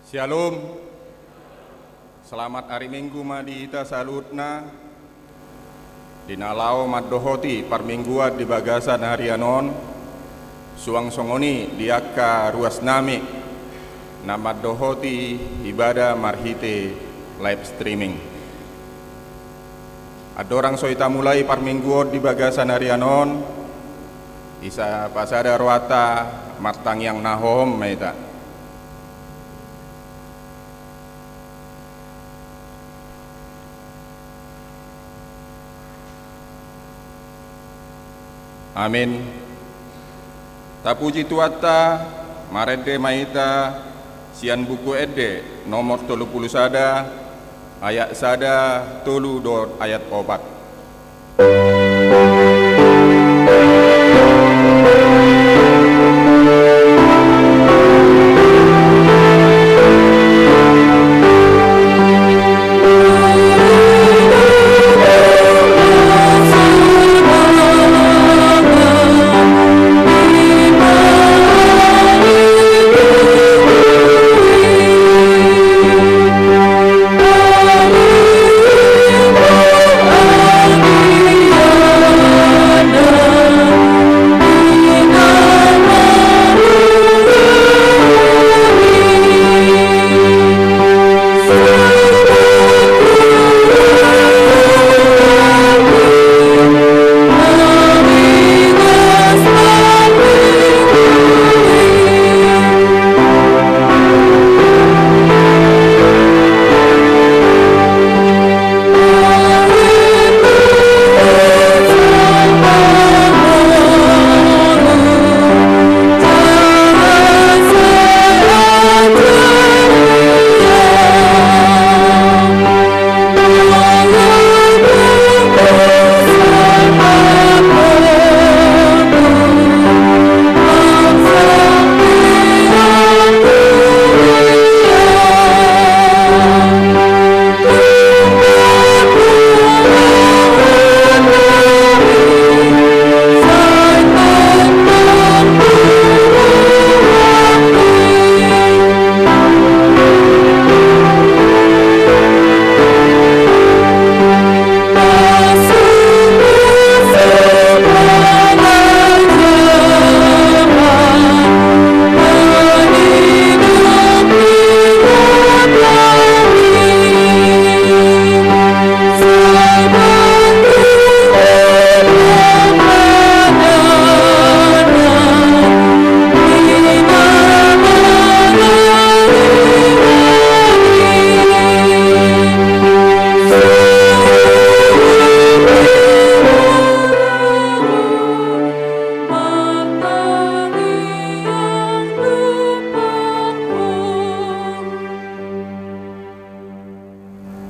Shalom. Selamat hari Minggu madi ita salutna. Dinalao maddohoti parmingguat di bagasan harianon. Suang songoni diaka ruas nami. Namaddohoti ibadah marhite live streaming. Adorang soita mulai parmingguot di bagasan harianon. Isa pasada ruata martang yang nahom maita. Amin. Tapuji tuata marede maita sian buku ede nomor 30 sada ayat sada tolu dot ayat 4.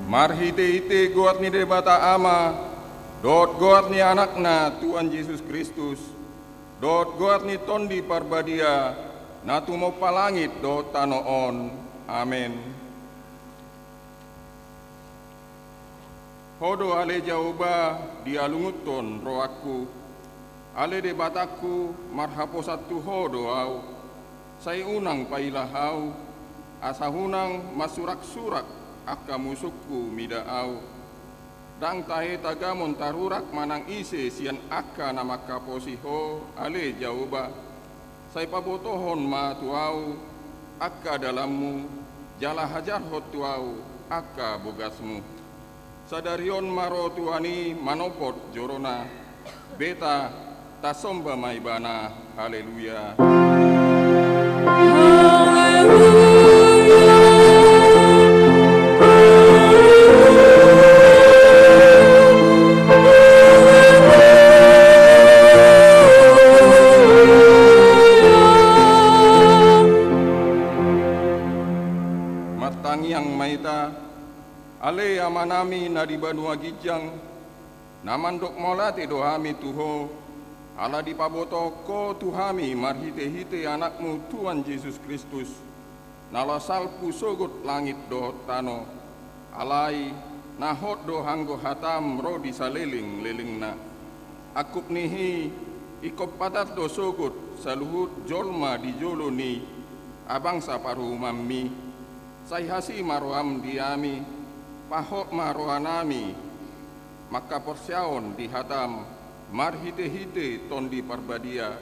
Marhite goat ni debata ama, dot goat ni anakna Tuhan Yesus Kristus, dot goat ni tondi parbadia, natu mo palangit dot tanoon. Amin. Hodo ale jauba dialunguton roaku, ale debataku marhaposatu hodo au, say unang pailahau, asahunang masurak-surak akka musukku midaau, dang tahe tagamon tarurak manang ise sian akka nama kaposiho ale jauba, say pabotohon ma tuau, akka dalammu, jala hajar hot tuau, akka bogasmu, sadarion maro tuani manopot jorona, beta tasomba maibana, haleluya. Yang maita ale amanami na di Banua Gijang namandok molate dohami tuho ala di paboto ko tuhami marhite-hite anakmu Tuhan Yesus Kristus nala salpu sogot langit do tano alai nahot do hanggo hatam ro di saleling-lelingna akup nihi ikop patat do sogot saluhut jolma di joloni abang saparu mammi Saihasi maruam diami, pahok maruanami, maka porsiaon dihatam, marhite-hite tondi parbadia.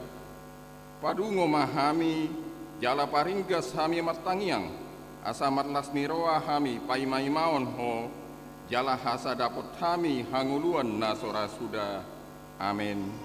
Padungo mahami, jala paringgas hami martangiang, asa marlas niroa hami paimai maon ho, jala hasa dapot hami hanguluan nasora suda. Amin.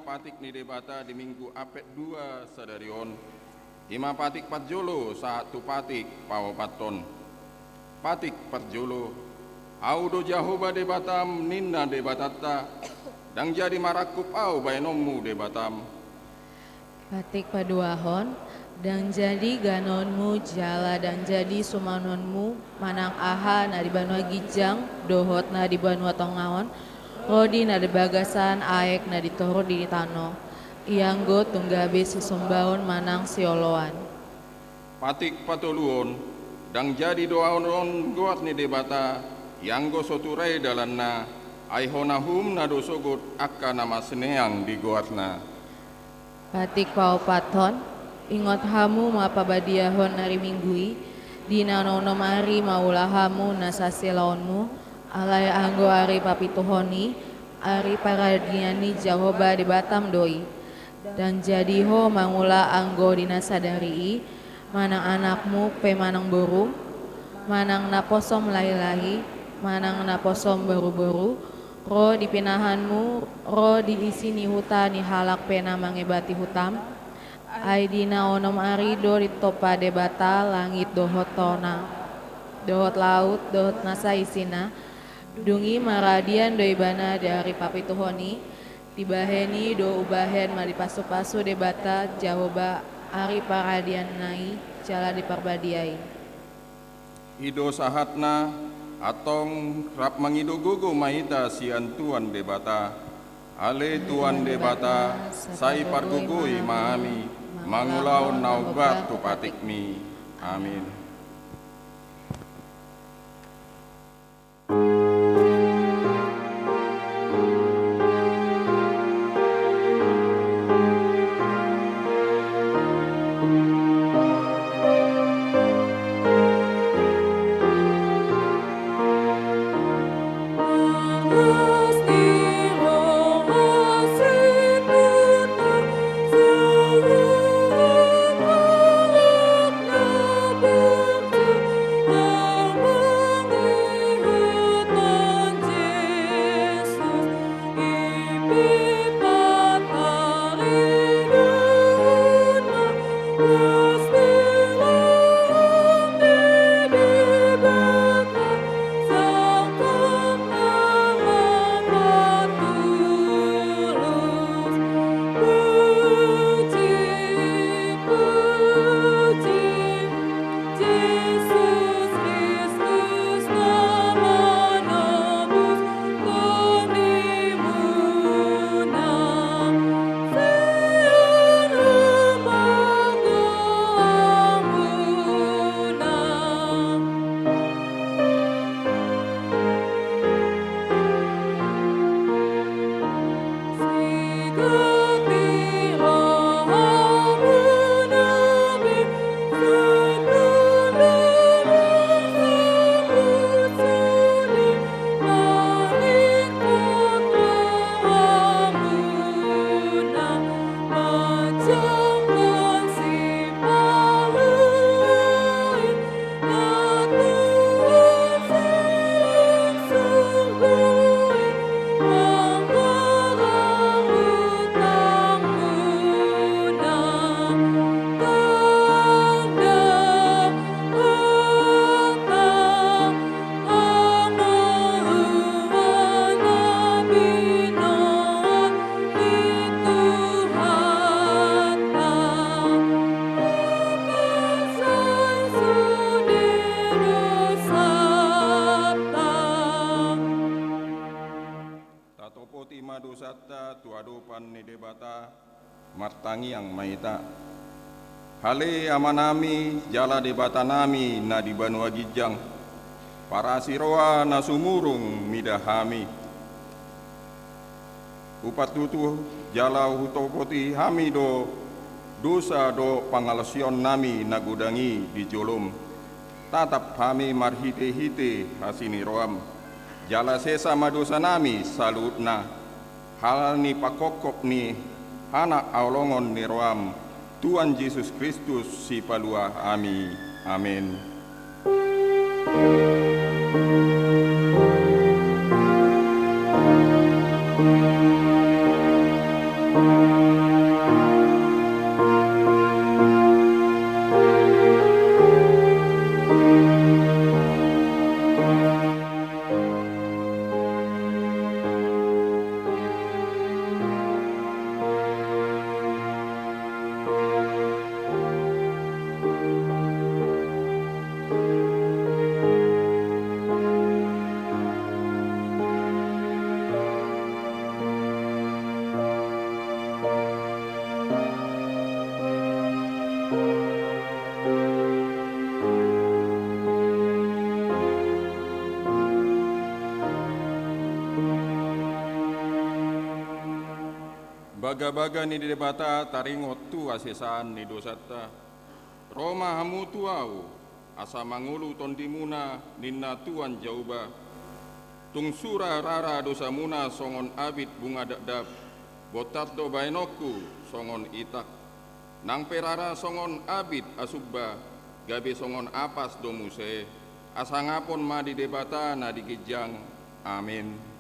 Patik ni debata di minggu apet 2 sadarion. Ima patik patjolo saat tu patik pao paton. Patik patjolo. Audo Jahoba debatam ninna debatata. Dang jadi marakup au bainomu debatam. Patik paduahon. Dan jadi ganonmu jala dan jadi sumanonmu manang aha na di Banua Gijang dohot na di Banua Tongaon. Rodi na di bagasan aek na ditoro di tano. Ianggo tunggabe sisumbaon manang sioloan. Patik patoluon, dang jadi doaon goat ni debata, ianggo soturai dalanna, aihonahum na dosogot akka nama seneang di goatna. Patik pao paton, ingot hamu mapabadiahon nari minggui, di nanono mari maulahamu nasasilaonmu, alay anggo ari papituhoni, ari paradiani Jahoba di Batam doi. Dan jadi ho mangula anggo dinasadari, manang anakmu pe manang boru, manang naposom lahi-lahi, manang naposom baru-baru, ro dipinahanmu, ro diisini huta ni halak pena mangebati hutam, ay dina onom ari do ditopa debata langit dohot tona, dohot laut, dohot nasa isina, dungi maradian doibana dari papituhoni, dibaheni do ubahen madipasu-pasu debata Jahoba ari paradian nai jala diparbadiai. Ido sahatna atong rap mangido gogo maita sian tuan debata. Ale tuan debata sai pargugui maami mangulau naubat tu patikmi. Amin. Love. hutopoti madosata tuadopan ni debata martangi yang maita. Hale amanami jala debata nami na di Banua Gijang, para siroa na sumurung midahami. Upat tutu jala hutopoti hami do dosa do pangalasion nami nagudangi di jolom. Tatap kami marhite-hite hasini roam. Jala sesa madosa nami salutna. Hal ni pakokop ni anak aulongon ni roam. Tuhan Yesus Kristus si palua ami. Amin. Baga-baga ni debata taringot tu asesaan ni dosata. Roma hamu tuau asa mangulu tondimuna ninna tuan jauba. Tungsura rara dosa muna songon abit bunga dadap. Botat do bainoku songon itak. Nang perara songon abit asubba. Gabe songon apas do muse. Asa ngapon ma di debata na digijang. Amin.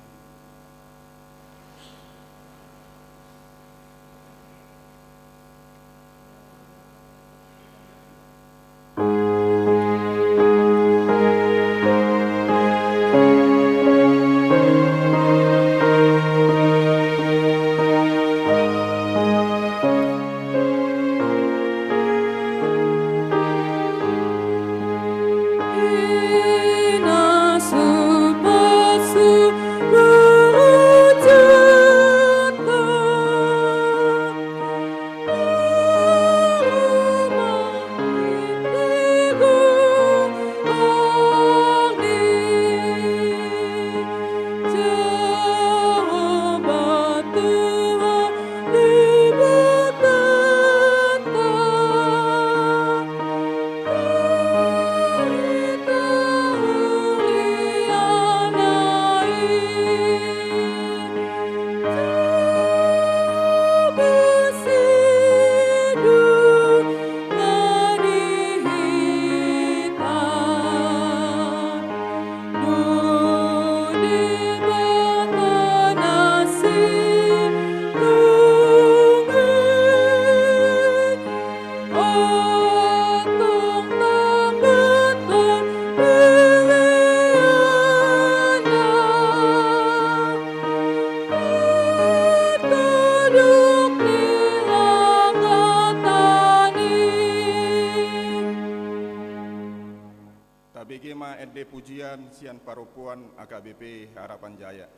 Tabegema ende pujian sian parupuan AKBP Harapan Jaya.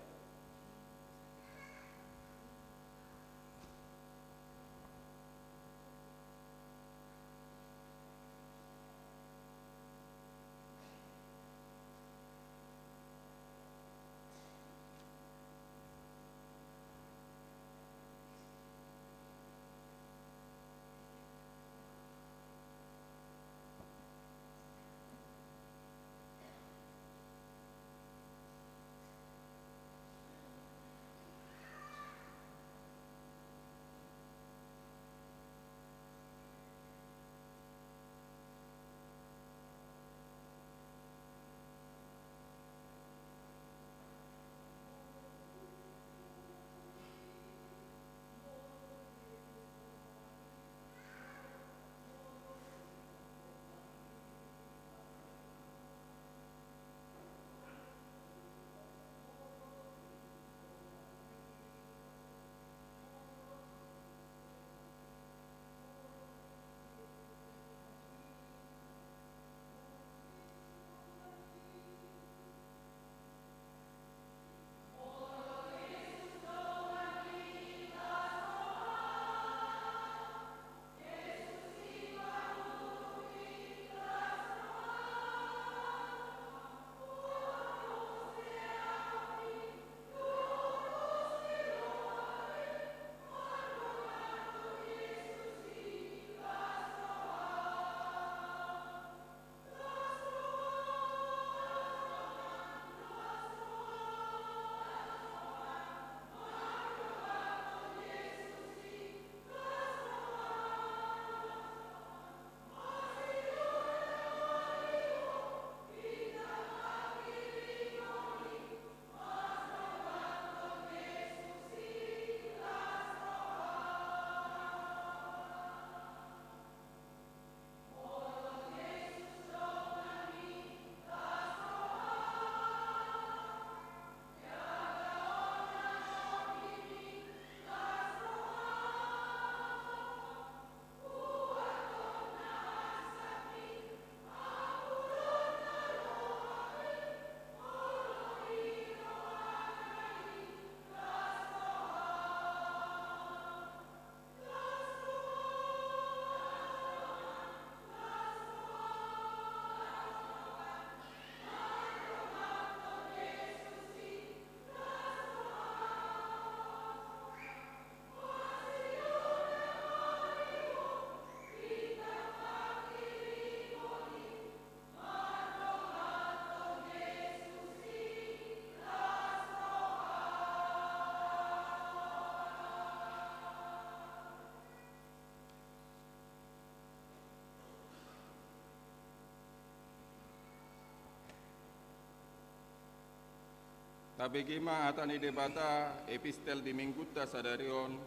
Tabegima atani debata epistel di mingguta sadarion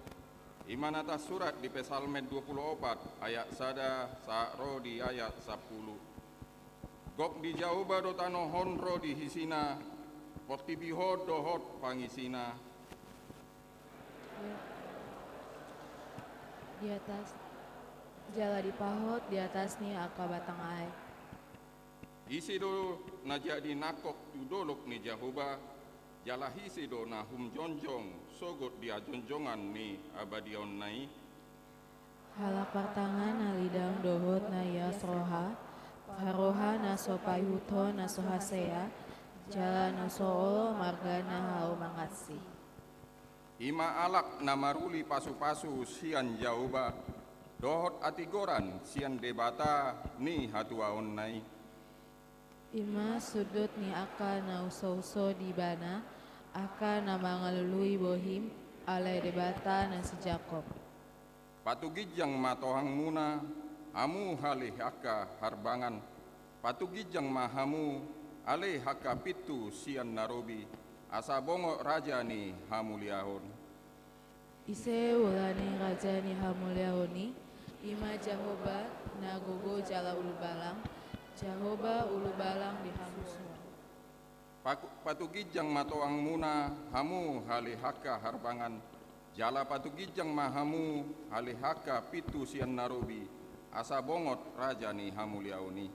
iman atas surat di Pesalmen 24 ayat sada sakro di ayat 10. Gok di jauba do tano honro di hisina poti bihod dohot pangisina. Di atas jala di pahot di atas ni aka batang air. Isi do najadi nakok tudolok ni Jahoba jala hisi do nahum jonjong sogot dia jonjongan ni abadion nai. Halak partangan na lidang dohot na yasroha, haroha na sopayuto na sohasea, jala na soolo marga na hau mangatsi. Ima alak na maruli pasu-pasu sian Jahoba dohot atigoran sian debata ni hatuaon nai. Ima sudut ni aka na uso-uso di bana, aka na mangalului bohim, alay debata na si Jacob. Patugijang matohang muna, amu halih aka harbangan. Patugijang mahamu, alih haka pitu sian narobi, asa bongok raja ni hamuliahon. Ise ulani raja ni hamuliahoni, ima Jahoba na gogo jala ulubalang, Jahoba ulubalang di hamusuan. Patugijang matohang muna, hamu halih haka harbangan. Jala patugijang mahamu halih haka pitu sian narobi, asa bongot raja ni hamuliahoni.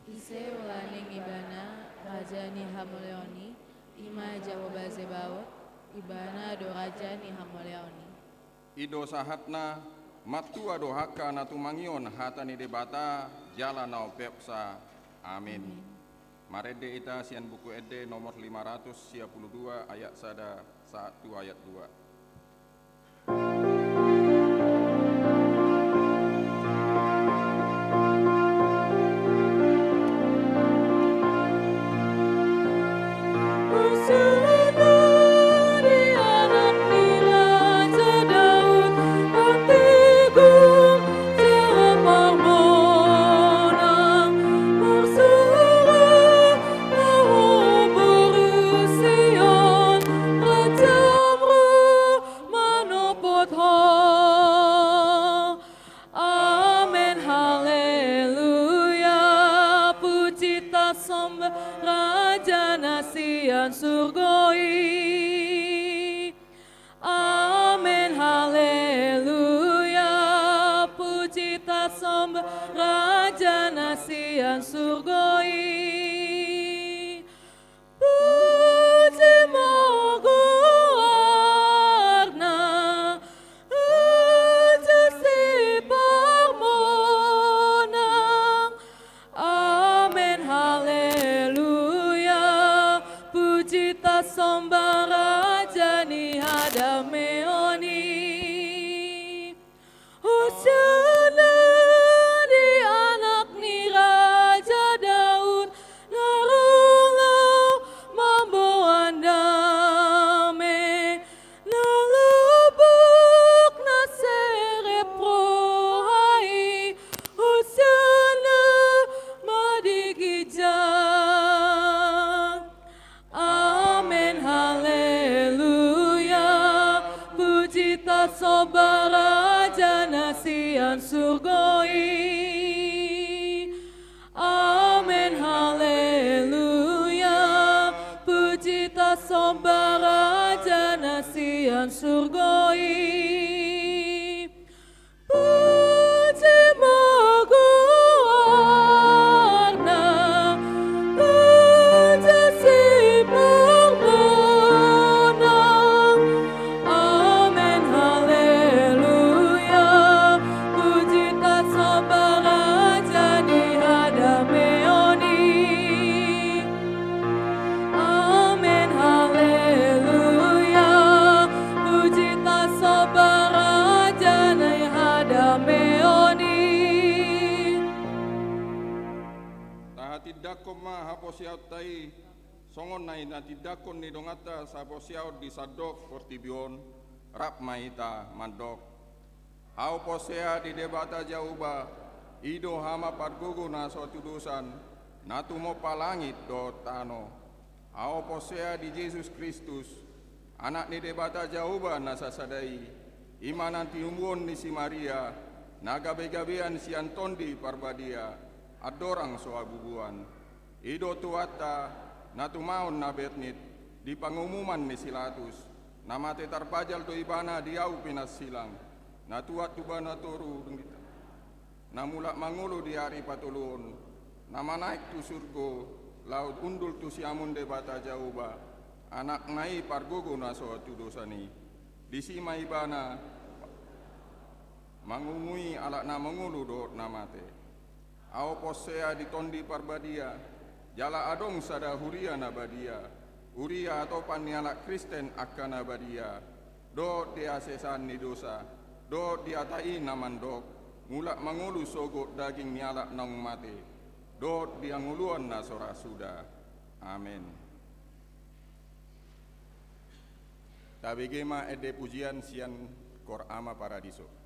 Ise ulani ibana raja ni hamuliahoni, ima Jahoba zebaot, ibana do raja ni hamuliahoni. Ido sahatna matua do haka natumangion hatani debata jala nau pepsa. Amin. Marede ita sian buku ede nomor 552 ayat sada 1 ayat 2. Surgoi. Amin, haleluya. Puji tasom Raja Nasian surgoi. Puji mogoarna Raja si parmonang. Amin, haleluya. Puji tasom Raja ni hadameoni. Hosiana di anak ni Raja Daud, narungaw mambuan dame, nalubok na sereprohai. Hosiana madigijang. Amen, haleluya. Puji tasom Raja Nasian surgoi. Amen, haleluya. Puji tasom Raja Nasian surgoi. Puji mogoarna Raja si parmonang. Amen, haleluya. Puji tasom Raja ni hadameoni. Amen, haleluya. Puji tasom Raja ni hadameoni. Tahatidakom ma haposiaut tai songon nai natidakon ni dongata saposiaut di sadok portibion rap maita mandok. Hau posea di debata Jahoba ido hama pargugu na suatu dusan natumo palangit do tano. Ao posea di Yesus Kristus, anak ni debata jauba nasasadai, imanan tiumbun ni si Maria, nagabe-gabean si Antondi parbadia, adorang soabubuan. Ido tuata, natumaon na betnit, di pangumuman ni Silatus, namate tarpajal to ibana diau pinas silang, natuat tuba naturu, namulak mangulu di hari patulun, nama naik tu surgo, laut undul tu siamun de bata jauba, anak nai pargogo naso tu dosani, disima ibana, mangungui alak na mangulu dot namate, ao posea di tondi parbadia, jala adong sada huria nabadia, huria atau alak Kristen akan nabadia, dot dia sesan ni dosa, dot diatai namandok, mulak mangulu sogot daging nyalak nang mate. Dot dianguluan na sora sudah. Amin. Tabegema ede pujian sian kor ama paradiso.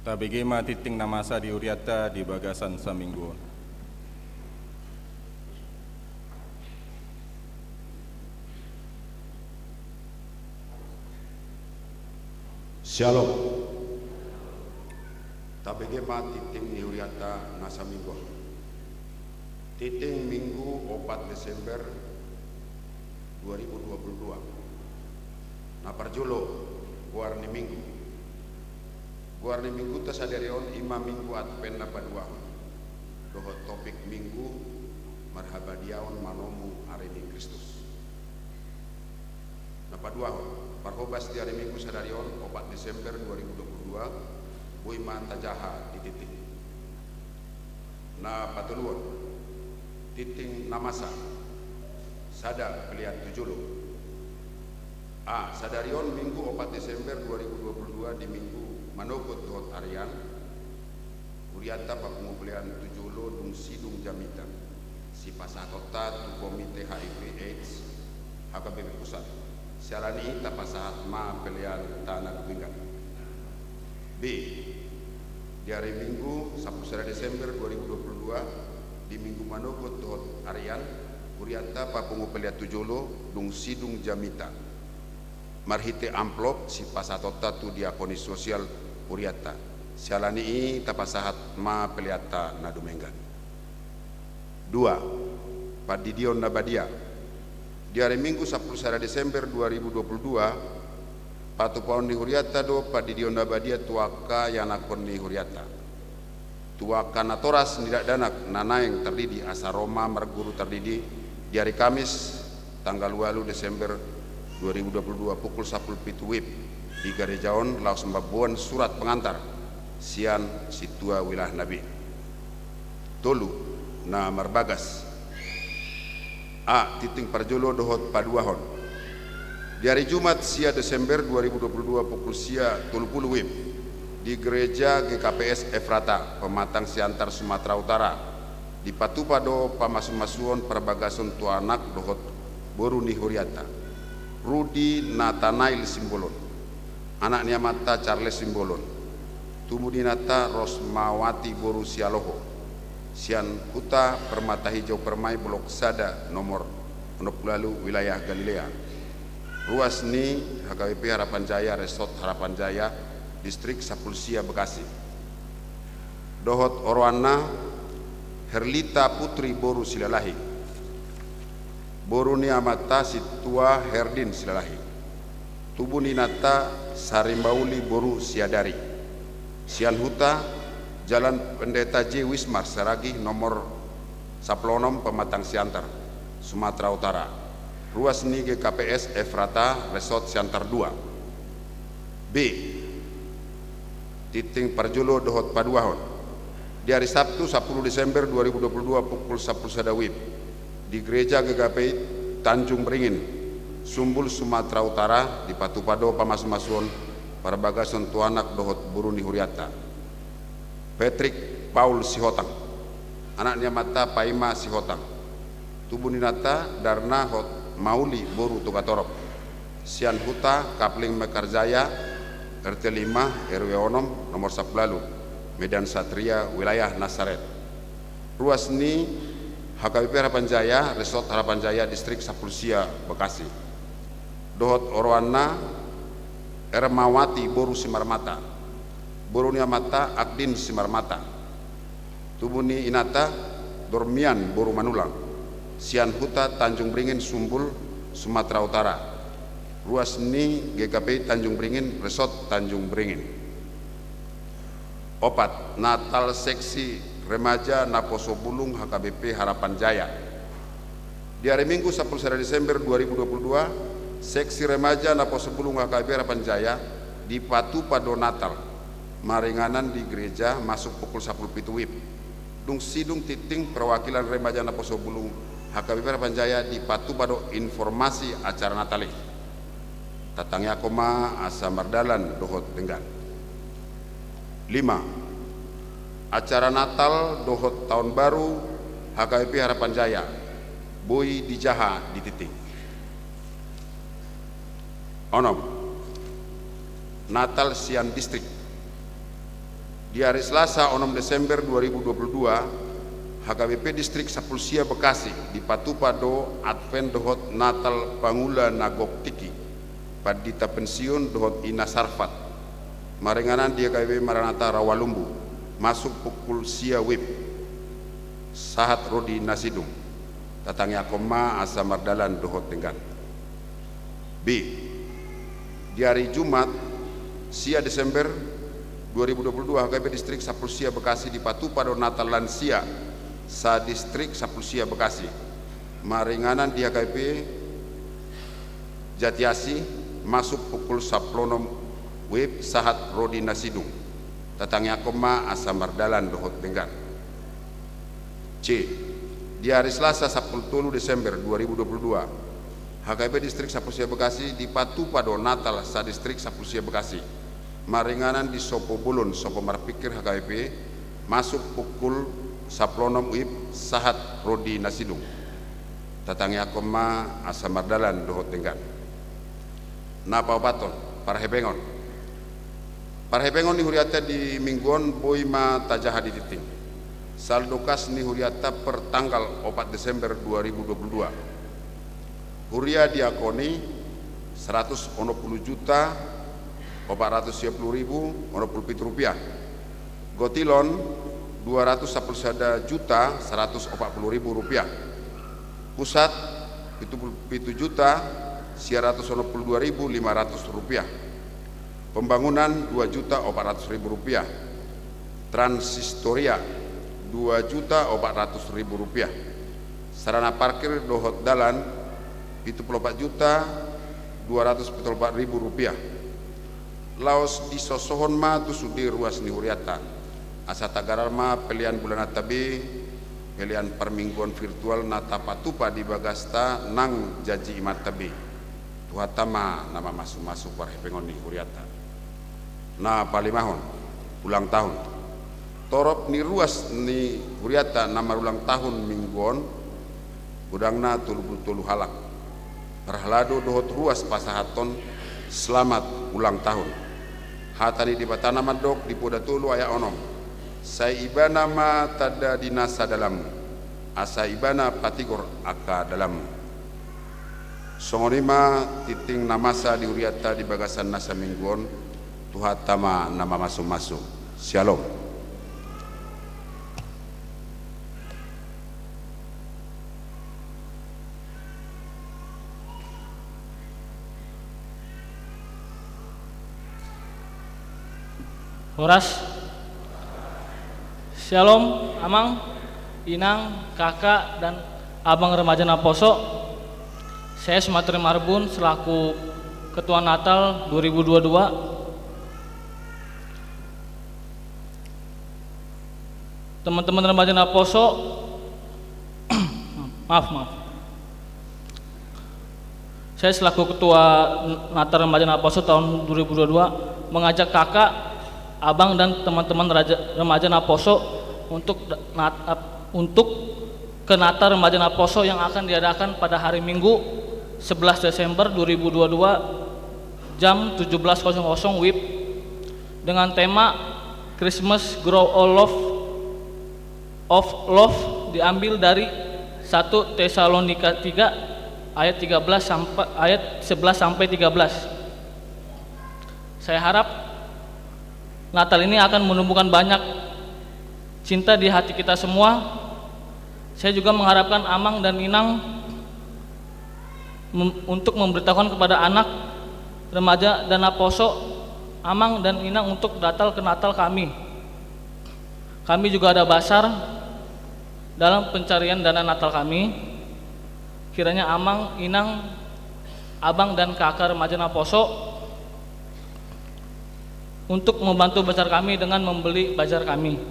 Tabegema titing namasa di uriata di bagasan samingguon. Shalom. Tabegema titing ni uriata nasa minggu. Titing Minggu 4 Desember 2022. Na parjulo guarni Minggu. Guarni Minggu tasadarion ima Minggu Advent na padua. Dohot topik Minggu marhabadiaon manomu arini Kristus. Na padua parhobas di hari Minggu sadarion 4 Desember 2022 buima tajaha di titing. Na patuluon titing namasa sada pelihat tujulu. Sadarion Minggu 4 Desember 2022 di Minggu manokot dohot arian uriata papengumpulian tujulo dung sidung jamita si pasatota tu komite HIV AIDS HKBP pusat sialani ita pasahat ma pelian tanah pinggan. B di hari Minggu 10 Desember 2022 di Minggu manokot dohot arian uriata papengumpulian tujulo dung sidung jamita marhite amplop si pasatota tu diakoni sosial uriata sialani tapasahat ma peliata na dumenggan. 2. Padidion Nabadia di hari Minggu 10 Desember 2022 patu paon ni huriata do Padidion Nabadia tuaka yang nakon ni huriata tuaka natoras nidak danak nanaeng terdidi asaroma merguru terdidi di hari Kamis tanggal 8 Desember 2022 pukul 10 pitu wib di Garejaon Laos Sembabuan surat pengantar sian situa wilayah Nabi. Tolu na marbagas. Titing parjolo dohot paduahon. Di hari Jumat sia Desember 2022 pukul sia 30 wib di Gereja GKPS Efrata Pematang Siantar Sumatera Utara di Patupado Pamasumasuon Perbagason Tuanak dohot boru ni huriata Rudi Nathanael Simbolon, anaknya mata Charles Simbolon, tumudi nata Rosmawati Boru Sialoho, sian Kuta Permata Hijau Permai Blok Sada nomor 60 wilayah Galilea. Ruas ni HKBP Harapan Jaya Resort Harapan Jaya Distrik Sapulsia Bekasi. Dohot Orwana Herlita Putri Boru Silalahi. Boru ni amata situa Herdin Silalahi. Tubuh ni nata Sarimbauli Boru Siadari. Sian Huta Jalan Pendeta J. Wismar Saragi nomor 16 Pematang Siantar Sumatera Utara. Ruas ni GKPS Efrata Resort Siantar 2. B. Titing Parjulo dohot paduahon. Di hari Sabtu 10 Desember 2022 pukul 10 sadawib di Gereja GKPI Tanjung Beringin, Sumbul Sumatera Utara di Patupado Pamasumasuon Perbagason Tuanak dohot Buruni Huriata. Patrick Paul Sihotang, anaknya mata Paima Sihotang, tubuh ninata Darna Hot Mauli Boru Tugatorop, Sian Huta Kapling Mekarjaya RT 5 RW Onom nomor 10 Medan Satria wilayah Nasaret. Ruas ni HKBP Harapan Jaya Resort Harapan Jaya Distrik Sapulsia Bekasi. Dohot Orwana Ermawati Boru Simarmata, Boru Niamata Akdin Simarmata, Tubuni Inata Dormian Boru Manulang, Sian Huta Tanjung Beringin Sumbul Sumatera Utara. Ruas ni GKPI Tanjung Beringin Resort Tanjung Beringin. 4. Natal Seksi Remaja Naposo Bulung HKBP Harapan Jaya. Di hari Minggu 10 Desember 2022 Seksi Remaja Naposo Bulung HKBP Harapan Jaya di Patupado Natal maringanan di gereja masuk pukul 10 pitu wib dung sidung titing perwakilan Remaja Naposo Bulung HKBP Harapan Jaya di Patupado informasi acara Natali tatangnya koma asa mardalan dohot denggan. 5. Acara Natal dohot tahun baru HKBP Harapan Jaya Boy di Jaha di titing. Onom Natal Sian Distrik Di hari Selasa 6 Desember 2022, HKBP Distrik Sapulsia Bekasi di Patupado Advent Dohot Natal Pangula Nagok Tiki Padita Pensiun Dohot Ina Sarfat Marenganan di HKBP Maranatha Rawalumbu masuk pukul sia wib Sahat Rodi Nasidung tatangnya koma asa mardalan Dohot Tenggan. B. Di hari Jumat sia Desember 2022 HKBP Distrik Sapulsia Bekasi di Patupado Natal Lansia sa Distrik Sapulsia Bekasi maringanan di HKBP Jatiasi masuk pukul 10 wib Sahat Rodi Nasidung tatangnya koma asa mardalan Dohot Tenggan. C. Di hari Selasa 10 Desember 2022 HKBP Distrik Sapulsia Bekasi di Patupado Natal sa Distrik Sapulsia Bekasi maringanan di Sopo Bulun Sopo Marpikir HKBP masuk pukul 10 wib Sahat Rodi Nasidung tatangnya koma asa mardalan Dohot Tenggan. Napa paton Parhebengon ni huriata di mingguan boima tajaha di titing saldo kas ni huriata per tanggal 4 Desember 2022 huria diakoni 160 juta 410.000 rupiah gotilon 211 juta 140.000 rupiah pusat 7 juta 182.500 rupiah pembangunan 2 juta 400.000 rupiah transistoria 2 juta 400.000 rupiah sarana parkir Dohot Dalan 74 juta 244.000 rupiah laos di sosohon ma tu sudi ruas ni huriata asa tagaral ma pelian bulan atabe pelian permingguan virtual nata patupa di bagasta nang jaji imat tabe tuhatama nama masuk parhepengon ni huriata na palimahon ulang tahun torop ni ruas ni huriata nama ulang tahun mingguan udangna tulu halak perhalado Dohot ruas pasahaton selamat ulang tahun hatari di batana madok di poda tulu aya onom sai ibana ma tada dinasa dalam asa ibana patigor aka dalam songorima titing namasa di huriata di bagasan nasa mingguan tuhatama nama masuk shalom. Horas, Shalom, Amang, Inang, Kakak, dan Abang Remaja Naposo. Saya Sumatri Marbun selaku Ketua Natal 2022. Teman-teman Remaja Naposo, maaf. Saya selaku Ketua Natal Remaja Naposo tahun 2022 mengajak kakak, abang dan teman-teman remaja Naposo untuk ke Natal Remaja Naposo yang akan diadakan pada hari Minggu 11 Desember 2022 jam 17.00 WIB dengan tema Christmas Grow All of Love diambil dari 1 Tesalonika 3 ayat 11 sampai 13. Saya harap Natal ini akan menumbuhkan banyak cinta di hati kita semua. Saya juga mengharapkan Amang dan Inang untuk memberitahukan kepada anak, remaja dan Naposo, Amang dan Inang untuk datang ke Natal kami. Kami juga ada basar dalam pencarian dana Natal kami. Kiranya Amang, Inang, Abang dan kakak remaja Naposo untuk membantu basar kami dengan membeli bazar kami.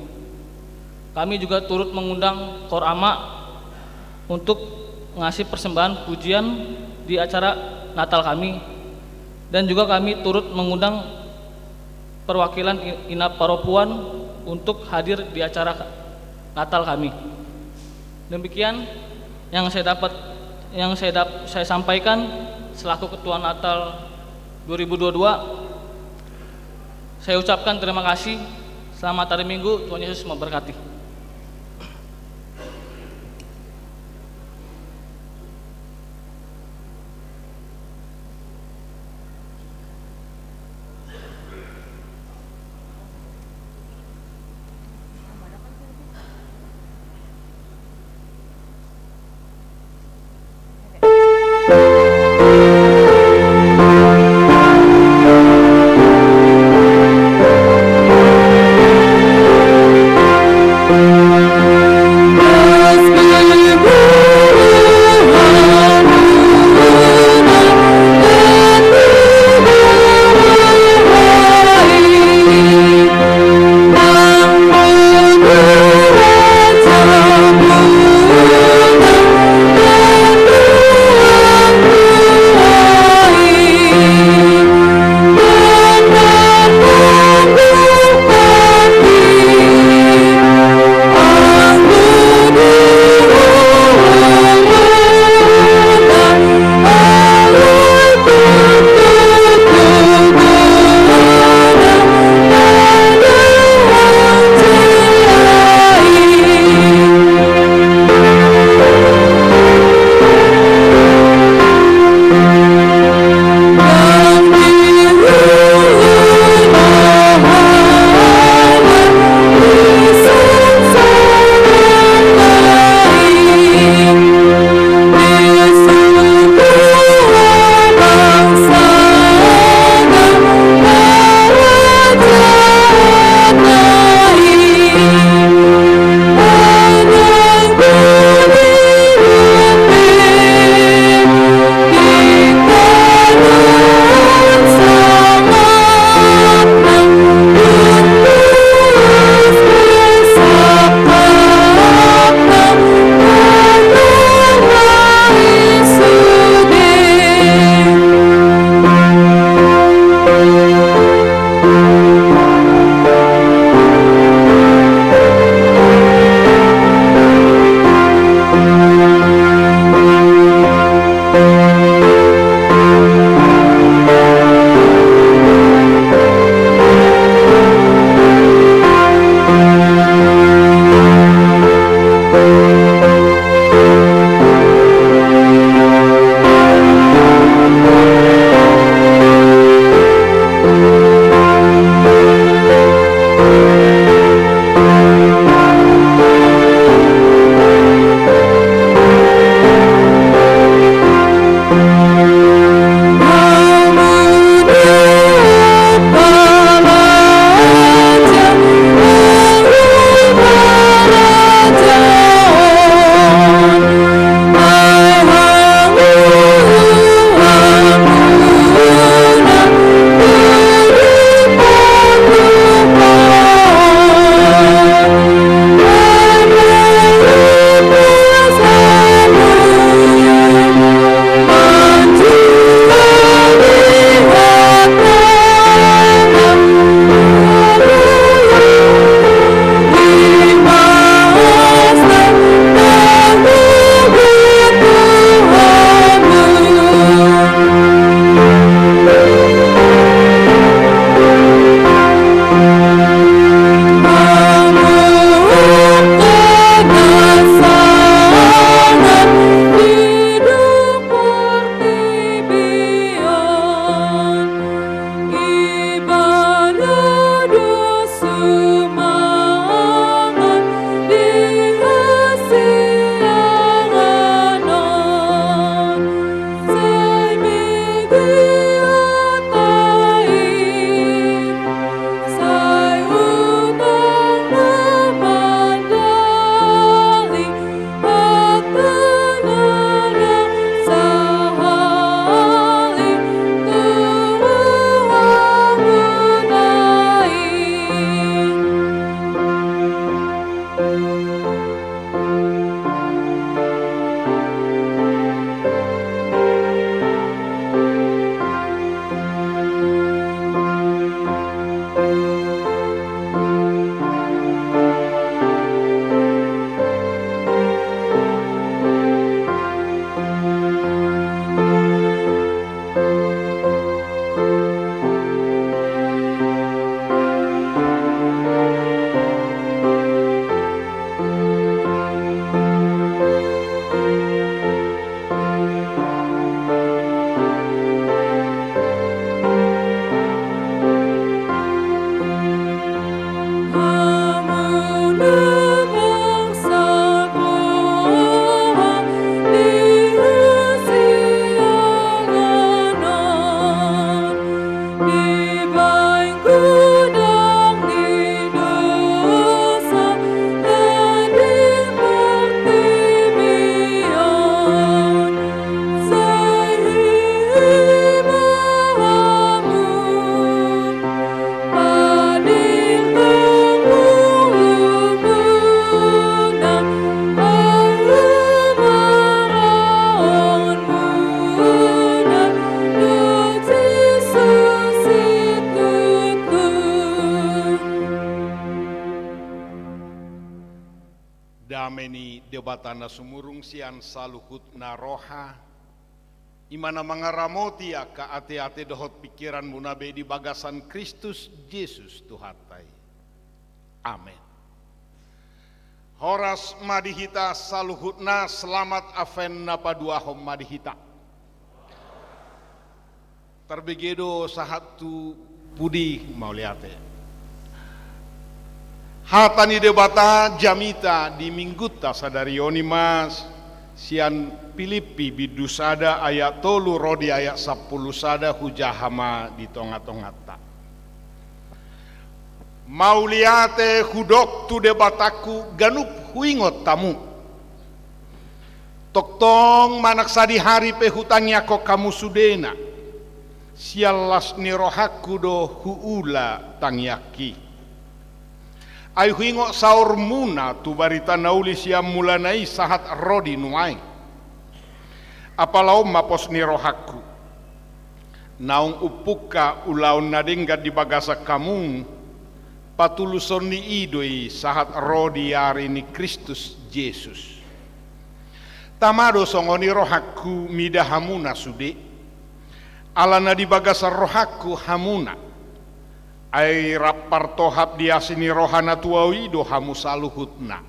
Kami juga turut mengundang Korama untuk ngasih persembahan pujian di acara Natal kami, dan juga kami turut mengundang perwakilan Inap Paropuan untuk hadir di acara Natal kami. Demikian yang saya sampaikan selaku Ketua Natal 2022. Saya ucapkan terima kasih. Selamat hari Minggu, Tuhan Yesus memberkati. debatana sumurung sian saluhut naroha imana mangaramoti ka ate-ate dohot pikiran munabe di bagasan Kristus Yesus Tuhatai. Amin. Horas madihita saluhutna selamat aven napa duahom madihita. Terbegedo sahatu pudi mauliate. Hatani debata jamita di mingguta sadarioni mas sian Filipi bidusada ayat 3 rodi ayat 10 sada hujahama di tonga-tongata. Mauliate hudok tu debataku ganup huingot tamu. Toktong manaksadi hari pehutangnya kok kamu sudena. Sialas nirohaku do huula tangyaki. Ay huingo saur muna tu barita nauli siam mulanai sahat rodi nuai. Apalau mapos ni rohaku. Naung upuka ulaun nadingga di bagasa kamung. Patuluson ni idoi sahat rodi yari ni Kristus Yesus. Tamado songoni rohaku midahamuna sude. Alana di bagasa rohaku hamuna. Ai rapar tohap diasini rohana tuawi dohamu saluhutna.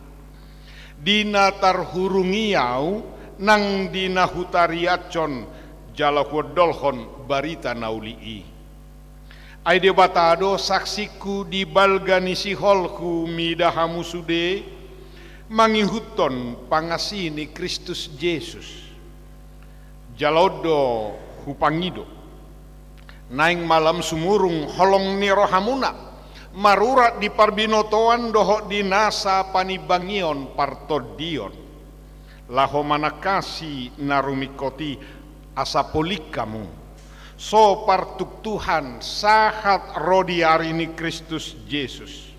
Dina tarhurungiau nang dina hutariacon jalahwodolhon barita naulii. Ai debatado saksiku di balgani siholku midahamu sude mangihuton pangasini Kristus Yesus. Jalodo hupangido. Naing malam sumurung holong ni rohamuna marurat di parbinotoan dohok dinasa panibangion partodion laho manakasi narumikoti asapolik kamu so partuk Tuhan sahat rodi arini Kristus Yesus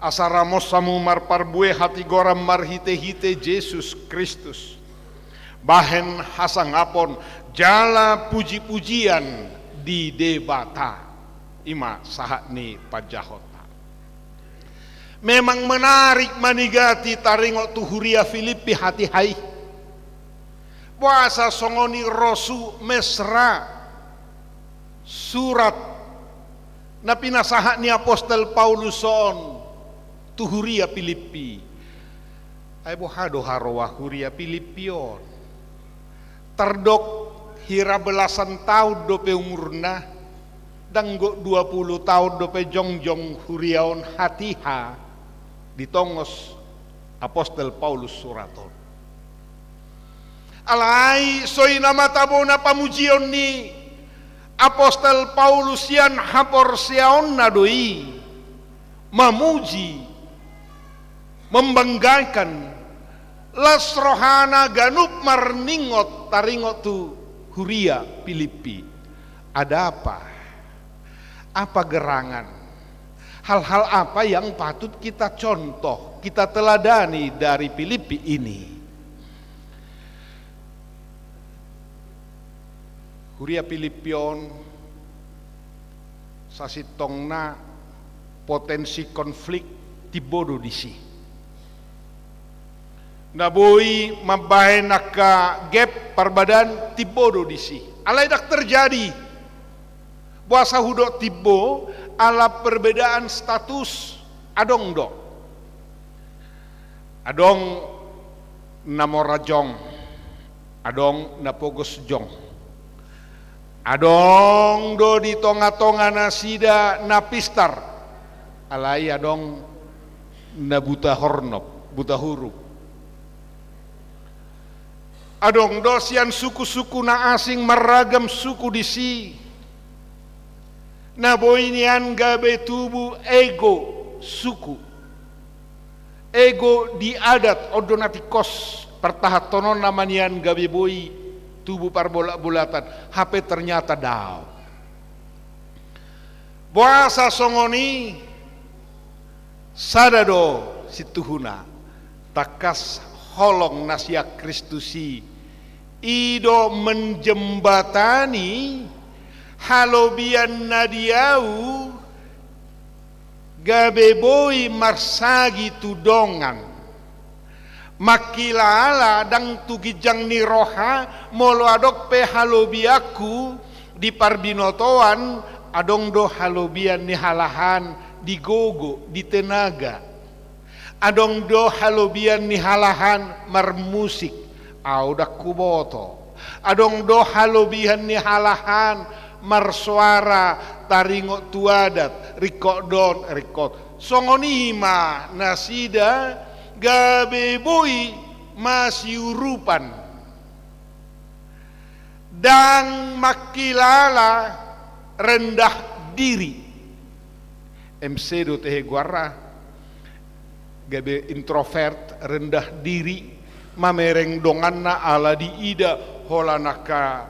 asaramos samu marparbue hati goram marhite-hite Yesus Kristus bahen hasangapon jala puji-pujian di debata ima sahatni pajahota. Memang menarik manigati taringo tuhuria Filipi hati hai. Puasa songoni rosu mesra surat na pinasahat ni Apostel Paulus son tuhuria Filipi. Ay bohado harowa huria Filipion. Terdok hira belasan tahun dope umurna danggo 20 tahun dope jongjong huriaon hatiha ditongos Apostel Paulus suraton. Alai soi nama tabona pamujion ni Apostel Paulus yan hapor siaon nadoi mamuji membanggakan las rohana ganup marningot taringot tu huria Filipi. Ada apa? Apa gerangan? Hal-hal apa yang patut kita contoh, kita teladani dari Filipi ini? Huria Filipion sasitongna potensi konflik tibodo disi. Naboi mabahe naka gap perbadan tibodo disi. Alai dak terjadi. Buasa hudok tibo ala perbedaan status adong do. Adong namorajong. Adong napogos jong. Adong do di tonga-tonga nasida napistar. Alai adong nabuta hornop, buta huruf. Adong dosian suku-suku na asing meragam suku disi. Na boinian gabe tubuh ego suku. Ego di adat odonatikos pertahatonon namanian gabe boi tubuh parbolak-bulatan. HP ternyata dao. Boasa songoni sadado situhuna takas holong nasia Kristusi ido menjembatani halobian nadiau gabeboi marsagi tudongan makilala dang tugijang ni roha molo adok pe halobiaku di parbinotoan adong do halobian ni halahan di gogo di tenaga adong do halobian ni halahan marmusik au dak kuboto adong do halobian ni halahan marsuara taringo tuadat rikok don rikot songonima nasida gabe boy masiurupan dan makilala rendah diri MC do tehe guarra gabe introvert rendah diri mamereng donganna ala di ida holanaka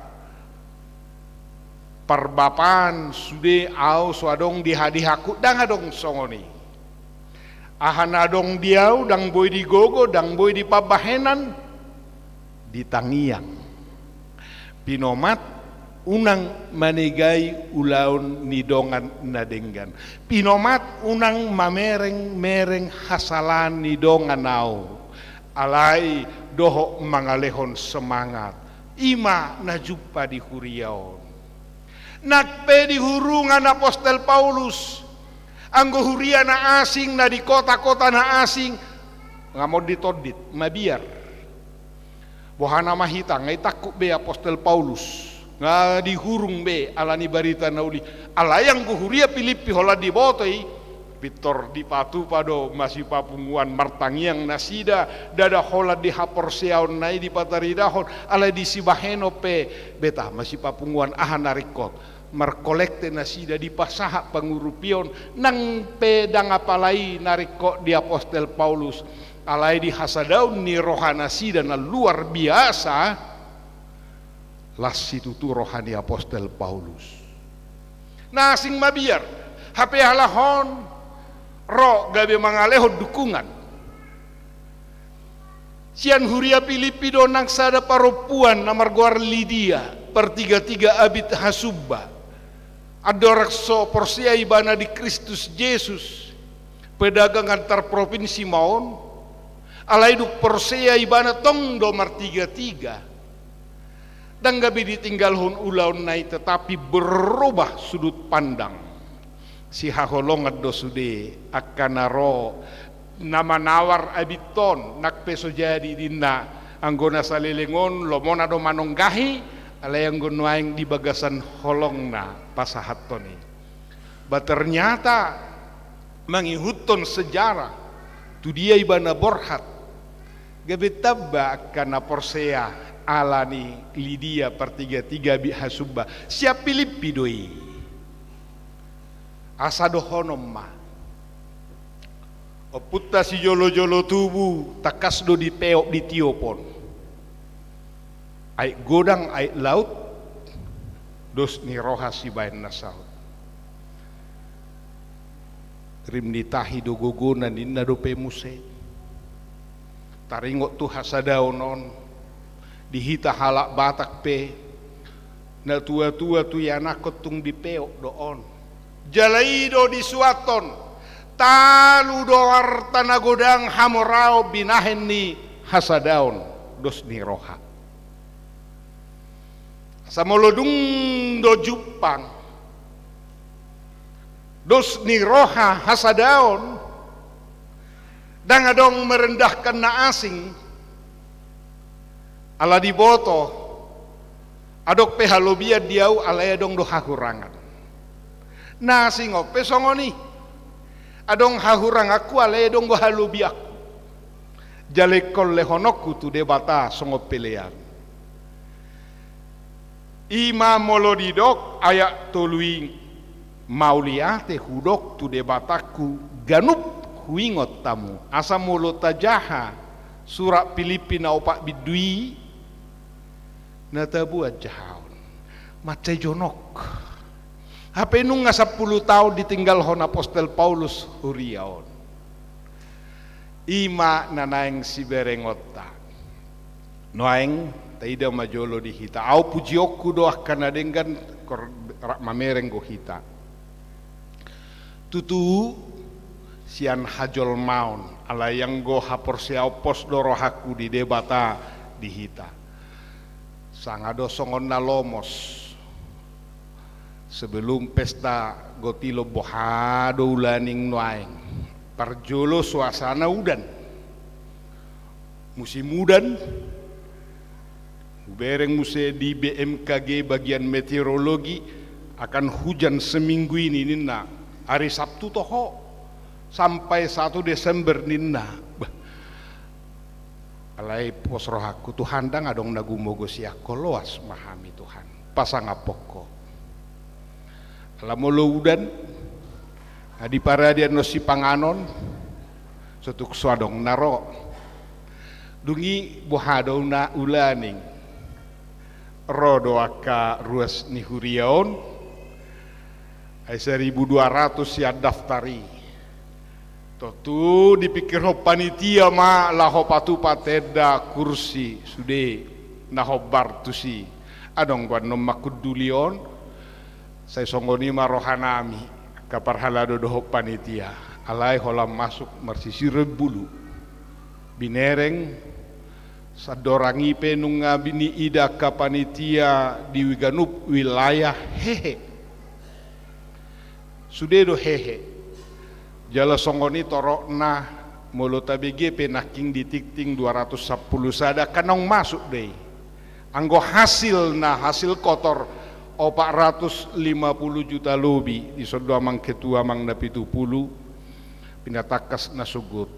parbapan sude au suadong di hadihaku dang adong songoni ahana dong diau dang boy di gogo dang boy di pabahenan di tangiang pinomat unang manegai ulaun nidongan nadenggan pinomat unang mamereng hasalan nidongan nau alai doho mangalehon semangat ima najuppa di huriaon nakpe di hurungan apostel Paulus anggo huria na asing na di kota-kota na asing ngamod ditodit mabiar bohana mahita ngai takut be apostel Paulus nga dihurung be alani barita nauli alayang go huria Filipi hola di botoi Victor di patu pado masih papunguan martangiang nasida dada hola di haporseaon nai di pataridahon alai di sibaheno pe beta masih papunguan ahanarikot markolekte nasida di pasaha pangurupion nang pedang apalai nariko di apostel Paulus alai di hasadaun ni rohana sida na luar biasa las itu tu rohani apostel Paulus nasing mabiar HP halahon ro gabe mangalehon dukungan sian huria Filipi donang sada paropuan namar guar Lidia pertiga-tiga abit hasubba adorakso porsia ibana di Kristus Yesus pedagang antar provinsi maon alaiduk porsia ibana tong domar tiga-tiga dan gabi ditinggal hun ulaun nai tetapi berubah sudut pandang si haholongat dosude akanaro nama nawar abiton nak peso jadi dina anggona salelengon lomona do manonggahi alayang gonoaing di bagasan holongna pasahat toni ba ternyata mangihuton sejarah tu dia ibana borhat gabe tabba kana porsea alani Lidia pertiga-tiga bihasubba siap Filipi doi asado honom ma oputta si jolo-jolo tubuh takas do di peok di tiopon ai godang ai laut dos ni roha si bain nasaut rim ditahi do gogonan inna do pemuse taringot tu hasadaonon dihita halak batak pe na tua-tua tu yanakot tung di peok doon jalaido di suaton talu do artana godang hamorao binahen ni hasadaon dos ni roha samolodung do Jepang dos ni roha hasadaon dan adong merendahkan na asing ala di boto adok pehalobia diau alaya dong do hahurangan na singo pesongoni adong hahurang aku alaya dong go halubiaku jalekol lehonokku tu debata songo pelean ima molodidok ayak toluing mauliate hudok tu debataku ganup huingot tamu asa molo tajaha surat Filipina opak bidui natabu ajahaun mace jonok HP nung nga 10 tahun ditinggal hon apostel Paulus huriaon ima nanaeng si berengota noaeng taida majolo di hita au pujiokku doah kanadenggan mamereng go hita tutu sian hajol maun ala yang go hapor siau pos dorohaku di debata di hita sangado songon na lomos sebelum pesta gotilo bohado ulaning nuaing parjolo suasana udan musim udan bereng muse di BMKG bagian meteorologi akan hujan seminggu ini nina hari Sabtu toho sampai 1 Desember nina alai pos rohaku Tuhan dang adong nagumogo siya koloas mahami Tuhan pasang apoko alamolo udan adi para dia no si panganon setuk suadong naro dungi bohado na ulaning rodo aka ruas ni huriaon ay 1.200 ya daftari totu dipikir ho panitia ma laho patu pateda kursi sude naho bartusi adong gua nom makudulion saya songoni ma rohanami kaparhalado doho panitia alai holam masuk marsisi rebulu binereng sadorangi penunga bini ida ka panitia di wiganup wilayah hehe sudedo hehe jala songoni torokna molo tabege penaking ditikting 210 sada kanong masuk deh anggo hasil kotor 450 juta lobi di sodo amang ketua amang na 70 pinatakas na sugut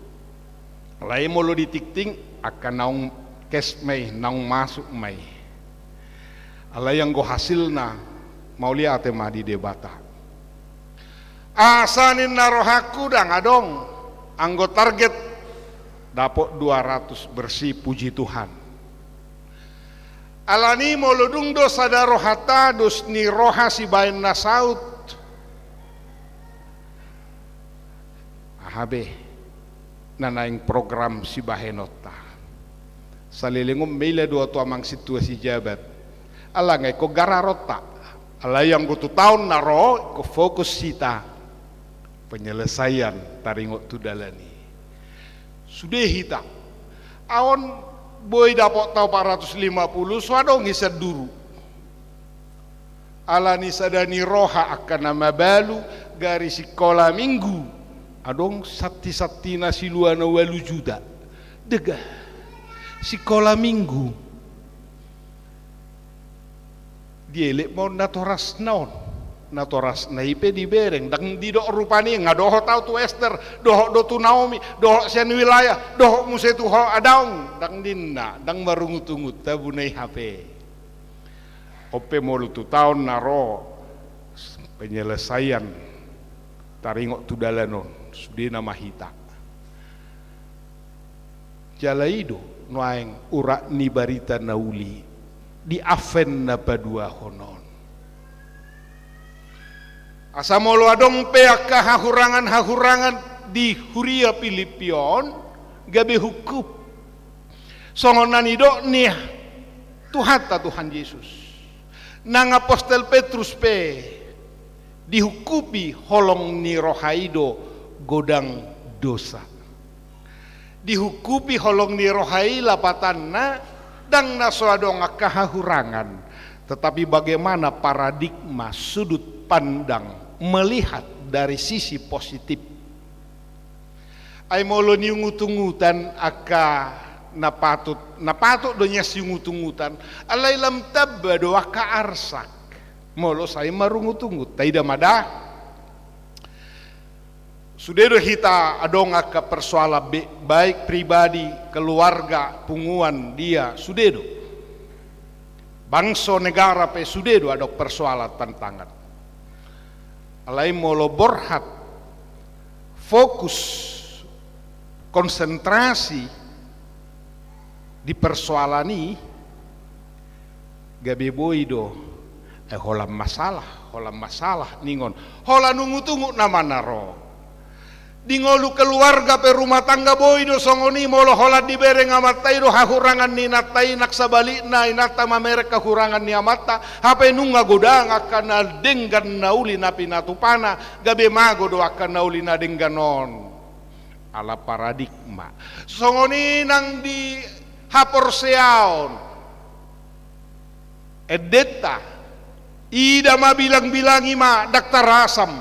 lai molo ditikting akan naung kes may naung masuk may alay yang go hasil na mau lihat ma di debata asanin narohaku dang adong anggo target dapot 200 bersih puji Tuhan alani molodung do sadarohata dos ni roha si bain nasaut ahabe nanaing program si bahenota salilingum mele dua tu amang situasi jabat ala ngai ko gararota ala yang gutu tahun naro ko fokus sita penyelesaian taringot tudalani sudah hita awon boy dapot tau 450 swadong isad duru alani sadani roha akan nama balu gari sikola minggu adong sati na siluana 8 juta degah sikola minggu dielek mau natoras naon natoras naipe di bereng dang di dok rupani ngadoho tau tu Esther doho do tu Naomi doho sian wilayah doho muse tu ho adaung dang dinna dang marungut-ungut tabunai HP ope molu tu tahun naro penyelesaian taringok tu dalanon sudah nama hita jalaido noaeng urak ni barita nauli di afen na padua honon asamolo adong peaka hahurangan di huria Pilipion gabe hukup songonan idok nih Tuhan Yesus nang apostel Petrus pe dihukupi holong ni rohaido godang dosa dihukupi holong ni rohai lapatanna dang nasoadong kahahurangan tetapi bagaimana paradigma sudut pandang melihat dari sisi positif ay molo niungut-ungutan aka napatut donya siungut-ungutan alay lam tabba do aka arsak molo saya marungut-ungut taida mada sudedo hita adong aka persoala baik pribadi keluarga punguan dia sudedo bangsa negara pe sudedo adok persoalan tantangan alai molo borhat fokus konsentrasi di persoalan ini gabe boido holam masalah ningon hola nungu-tungu nama naro dingolu keluarga pe rumah tangga boido songoni molo hola dibereng amatai do hahurangan ni natai naksabalik na inata mamerek kahurangan ni amata hape nunga godang akan denggan nauli napi natupana gabe mago do akan nauli na dengganon ala paradigma. Songoni nang di haporseaon edeta ida ma bilang-bilangi ma daktar asam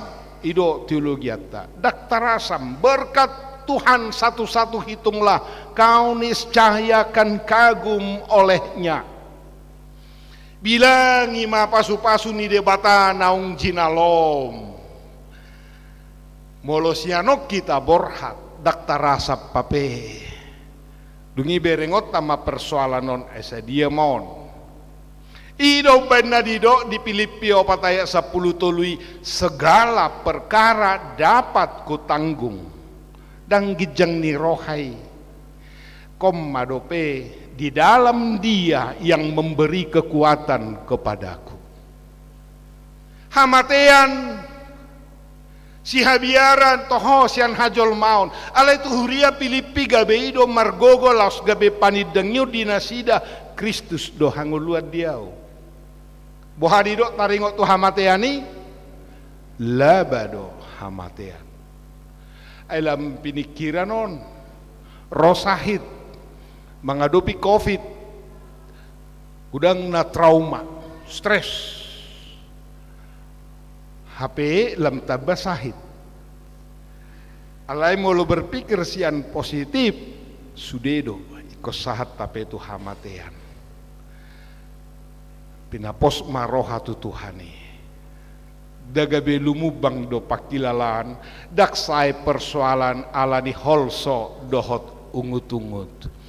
ido teologiata daktar asam berkat Tuhan satu-satu hitunglah kau niscahayakan kagum olehnya. Bilangi ma pasu-pasu ni debata naung jinalom molosianok kita borhat daktar asap pape dungi berengot tama persoalan non esa dia mon ido benar dido di Pilipio pataya 10 tului segala perkara dapat kutanggung dan gijang ni rohai komadope di dalam dia yang memberi kekuatan kepadaku. Hamatean si habiaran toho sian hajol maun ala itu huria Filipi gabe ido margogo laos gabe panidengyo dinasida Kristus do hanguluan diau bohadi do taringo tu hamateani labado hamatean alam pinikiran on rosahid menghadapi COVID udang na trauma stres HP lam tabah sahid alai mulu berpikir sian positif sudedo ikut sahat tapi itu hamatean pinapos maroha tu Tuhani dagabe lumubang do pakilalan daksai persoalan alani holso dohot ungut-ungut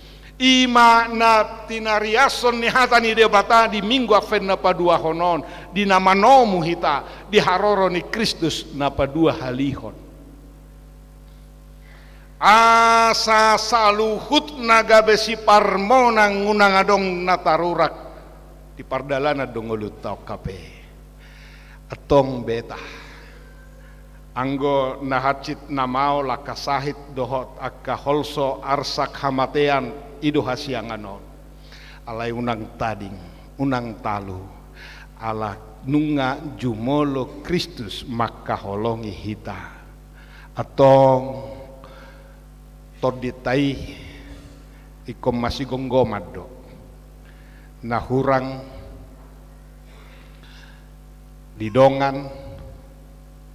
ima na tinariason ni hatani debata di minggu afen na padua honon di nama nomu hita di haroro ni Kristus na padua halihon asa saluhut naga besi parmonang ngunang adong natarurak di pardalana dongolu tau kape atong beta anggo nahacit namao lakasahit dohot akka holso arsak hamatean ido hasianganon alai unang tading unang talu ala nunga jumolo Kristus maka holongi hita atong toditai ikom masih gonggomado nahurang didongan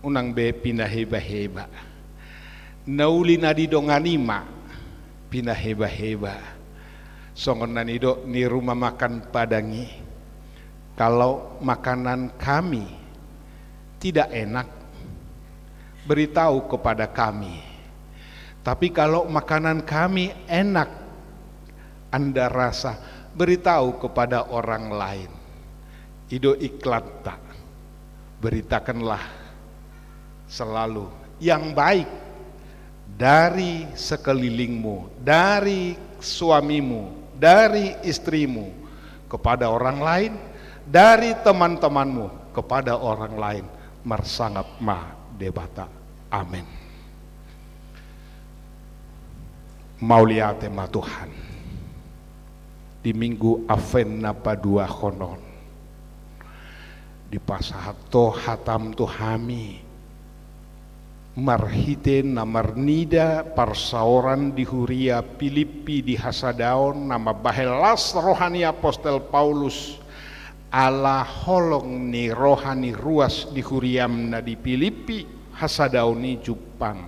unang be pinaheba-heba nauli na didonganima pinaheba-heba songon nanido ni rumah makan padangi kalau makanan kami tidak enak beritahu kepada kami tapi kalau makanan kami enak Anda rasa beritahu kepada orang lain ido iklan tak beritakanlah selalu yang baik dari sekelilingmu, dari suamimu, dari istrimu kepada orang lain, dari teman-temanmu kepada orang lain. Marsangap ma debata. Amin. Mauliate ma Tuhan. Di minggu Aven napa dua honon. Di pasahato hatam tuhami marhite namarnida parsaoran di huria Filipi di Hasadaon nama bahelas rohani apostel Paulus ala holong ni rohani ruas di huriam na di Filipi Hasadaoni Jepang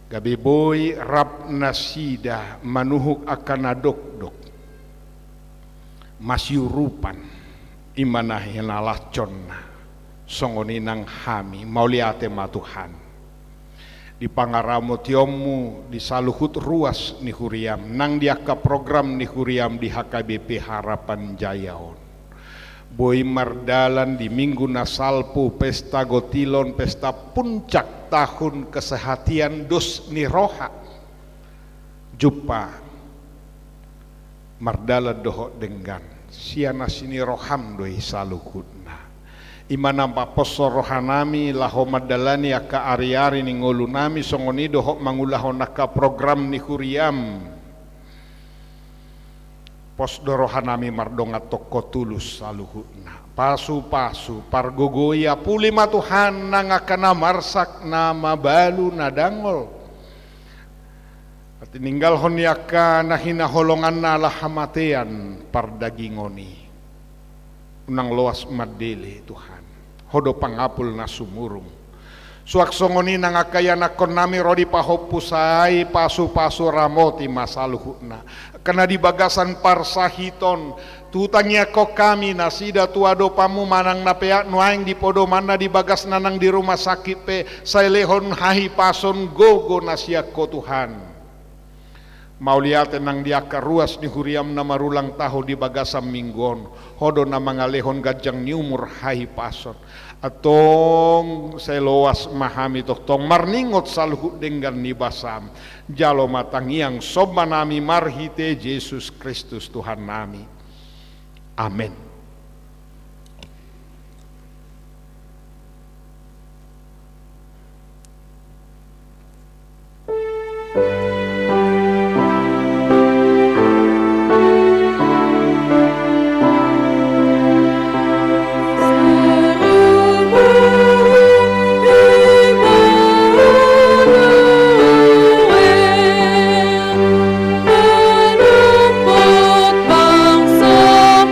gabe boy rap nasida manuhuk akan adok-dok masyurupan imana hinalah conna songoni nang hami mauliate ma Tuhan di pangaramo tiomu di saluhut ruas ni huriam nang diaka program ni huriam di HKBP Harapan Jayaon boy mardalan di minggu nasalpu pesta gotilon pesta puncak tahun kesehatian dos ni roha jupa mardala dohok denggan siana sini roham doi saluhutna imana paposo rohanami laho madalani aka ari-ari ni ngolunami songoni dohok mangulahon aka program ni huriam pos dorohanami mardonga toko tulus saluhutna pasu-pasu pargogoya puli matuhan nang akana marsak nama balu nadangol Tininggal honiaka nahina holongan na hamatean pardagingoni. Unang loas madele Tuhan. Hodo pangapul na sumurung. Suaksongoni nangakayana konami rodi pahopusai pasu-pasu ramoti masaluhuna. Karena di bagasan parsahiton tutangnya ko kami nasida tuado pamu manang napeak nuaing di podo mana di bagas nanang di rumah sakit pe sailehon hahi pason gogo nasiak ko Tuhan. Mau lihat nang diaka ruas ni huriam na marulang taho di bagasam minggon hodo na mga lehon gajang ni umur hahi pason atong seloas mahami tong marningot salhut dengan ni basam jalo matangiang soba nami marhite Yesus Kristus Tuhan nami. Amin. Bangsa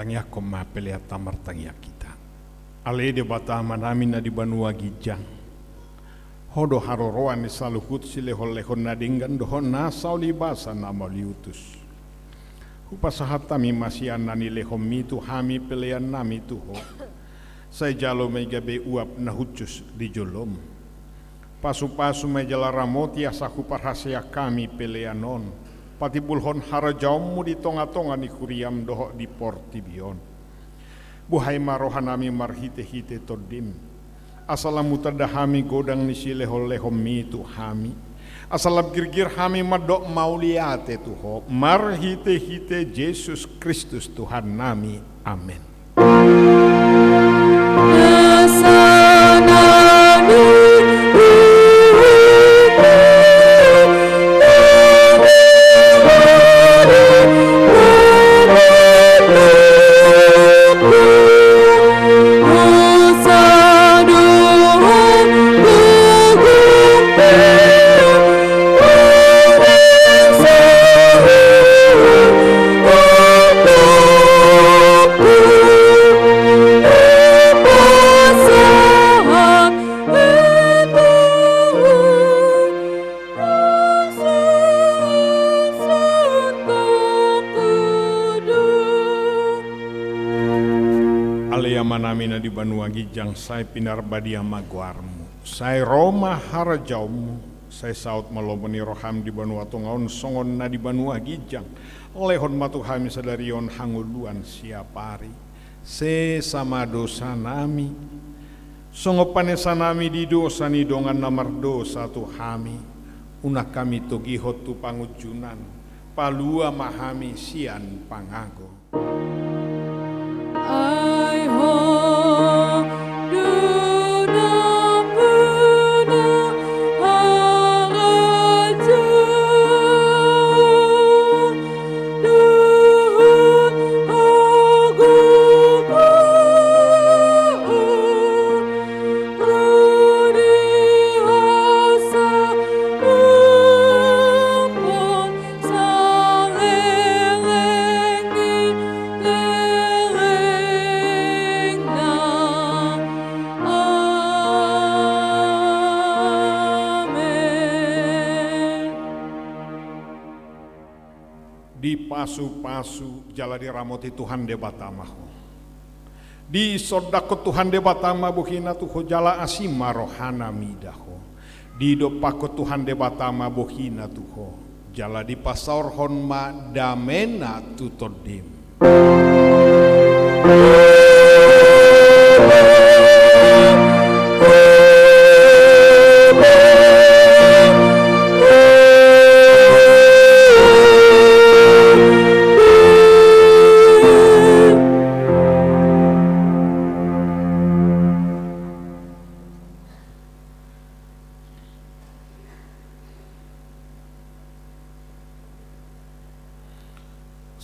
tangya koma pelea tamar tangya kita. Ale de batama nami na di banua gijang. Hodo haroroan ni saluhut sile holehon nadinggan dohon na sauli basa na maliutus. Upasahata mi masih anani lehom mitu hami pelean nami tuho. Saya jalo megabe uap na hucus di jolom. Pasu-pasu majala ramoti asaku parhasia kami peleanon. Patibulhon harajaumu di tonga-tonga ni kuriam doho di portibion. Buhai marohanami marhite-hite todim. Asalam mutadahami godang ni silehol-lehom mitu hami. Asalam girgir hami madok mauliate tuho. Marhite-hite Yesus Kristus Tuhan nami. Amin. Manamina di Banua Gijang, saya pinar badia maguarmu, saya Roma harajaumu, saya saut malomoni roham di Banua Tongaon songon na di Banua Gijang, lehon matuhami sadarion hanguluan siapari, se sama dosa nami, songopane sanami di dosa ni dongan namar dosa tuhami, unak kami togihot tu pangujunan, palua mahami sian pangago. Di pasu-pasu jala di ramoti Tuhan de batamaho. Di sodako Tuhan de batama buhina tuho jala asima rohana midaho. Di dopako Tuhan de batama buhina tuho jala di pasar honma damena tutodim.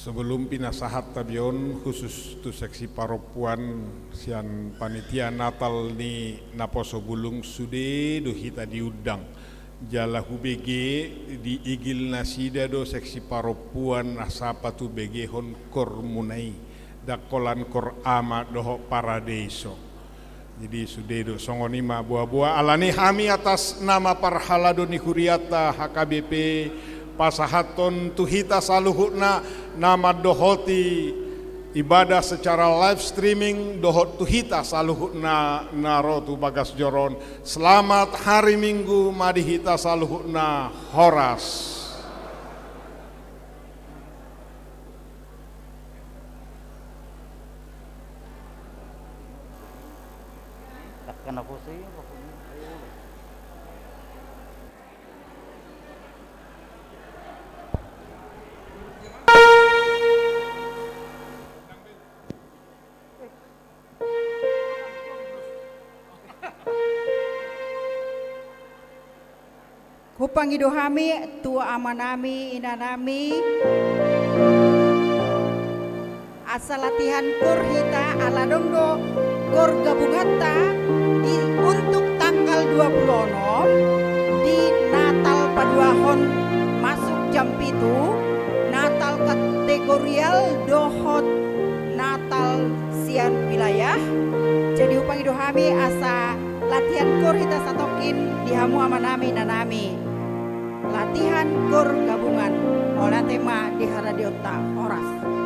Sebelum pinasahat tabion khusus tu seksi paropuan sian panitia Natal ni Naposo Bulung sude do hita diudang jala HUBG di igil nasida do seksi paropuan asapa tu BG hon kor munai dakolan kor ama doho paradeso. Jadi sude do songonima buah-buah alani hami atas nama parhalado ni huriata HKBP pasahaton tuhita saluhutna nama dohoti ibadah secara live streaming dohot tuhita saluhutna narotu bagas joron. Selamat hari Minggu madihita saluhutna horas. Kenapa sih? Hupangido hami, tua amanami, inanami, asal latihan kor hita ala dongdo kor gabungata untuk tanggal 26 di Natal paduahon masuk jam pitu Natal kategorial dohot Natal sian wilayah. Jadi upang ido kami asa latihan kor hita satokin di hamu amanami nanami. Latihan kor gabungan oleh tema di Haradiota Oras.